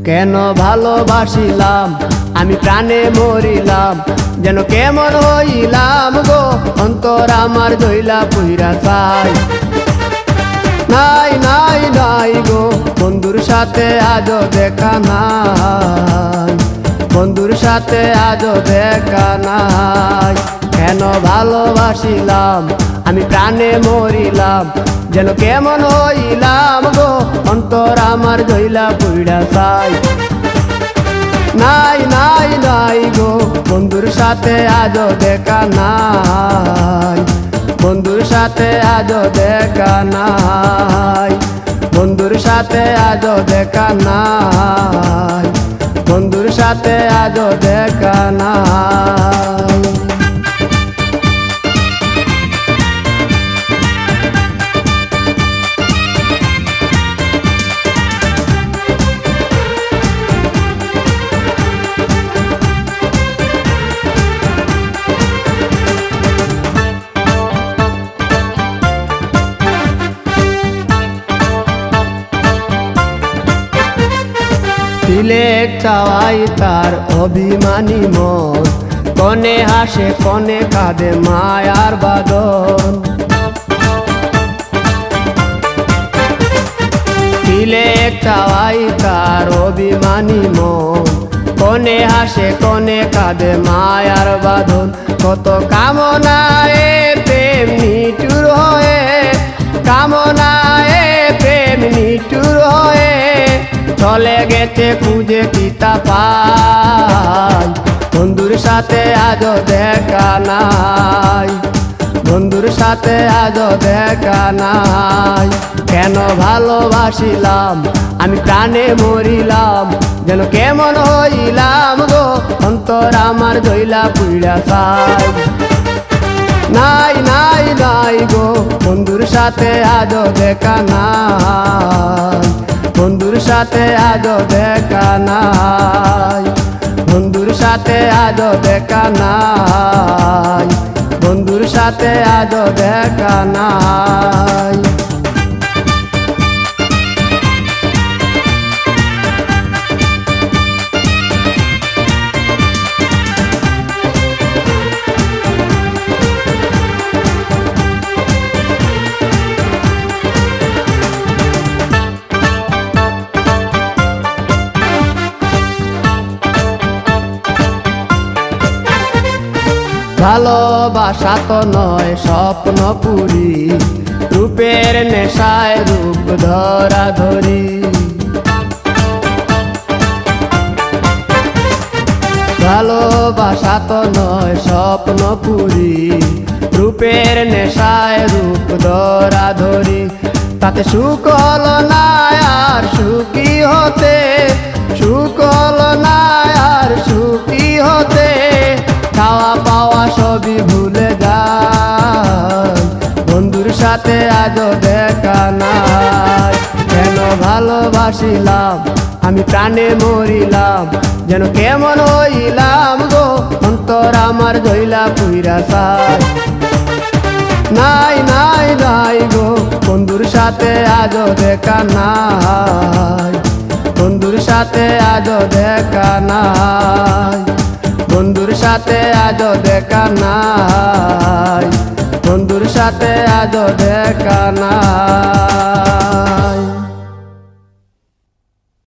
কেন ভালোবাসিলাম আমি প্রাণে মরিলাম, যেন কেমন হইলাম গো অন্তর আমার দইলা পুইরা চাই। নাই নাই নাই গো বন্ধুর সাথে আজও দেখা নাই, বন্ধুর সাথে আজও দেখা নাই। কেন ভালোবাসিলাম আমি প্রাণে মরিলাম, যেন কেমন হইলাম গো অন্তর আমার দইলা পুইরা চাই। নাই নাই নাই গো বন্ধুর সাথে আজও দেখা নাই, বন্ধুর সাথে আজও দেখা নাই, বন্ধুর সাথে আজও দেখা নাই, বন্ধুর সাথে আজও দেখা নাই। তিলেক চাওয়াই তার অভিমানী মন, কনে হাসে কনে কাঁদে মায়ার বাদন। তিলেক চাওয়াই তার অভিমানী মন, কনে হাসে কনে কাঁদে মায়ার বাঁধন। কত কামনায় প্রেম নিঠুর হয়ে, কামনায় প্রেম নিঠুর হয়ে চলে গেছে খুঁজে পিতা পাই। বন্ধুর সাথে আজও দেখা নাই, বন্ধুর সাথে আজও দেখা নাই। কেন ভালোবাসিলাম আমি প্রাণে মরিলাম, যেন কেমন হইলাম গো অন্তর আমার দইলা পুইরা চাই। নাই নাই নাই গো বন্ধুর সাথে আজও দেখা নাই, বন্ধুর সাথে আজও দেখা নাই, বন্ধুর সাথে আজও দেখা নাই, বন্ধুর সাথে আজও দেখা নাই। ভালোবাসা তো নয় স্বপ্ন পুরি, রূপের নেশায় রূপ ধরা ধরি। ভালোবাসা তো নয় স্বপ্ন পুরি, রূপের নেশায় রূপ ধরা ধরি। তাতে সুখ হলো না আর সুখী হতে, সুখ হলো না আর সুখী হতে। খাওয়া পাওয়া সবই ভুলে যায়, বন্ধুর সাথে আজও দেখা নাই। কেন ভালোবাসিলাম আমি প্রাণে মরিলাম, যেন কেমন হইলাম গো অন্তর আমার দইলা পুইরা চাই। নাই নাই নাই গো বন্ধুর সাথে আজও দেখা নাই, বন্ধুর সাথে আজও দেখা নাই, বন্ধুর সাথে আজও দেখা নাই, বন্ধুর সাথে আজও দেখা নাই।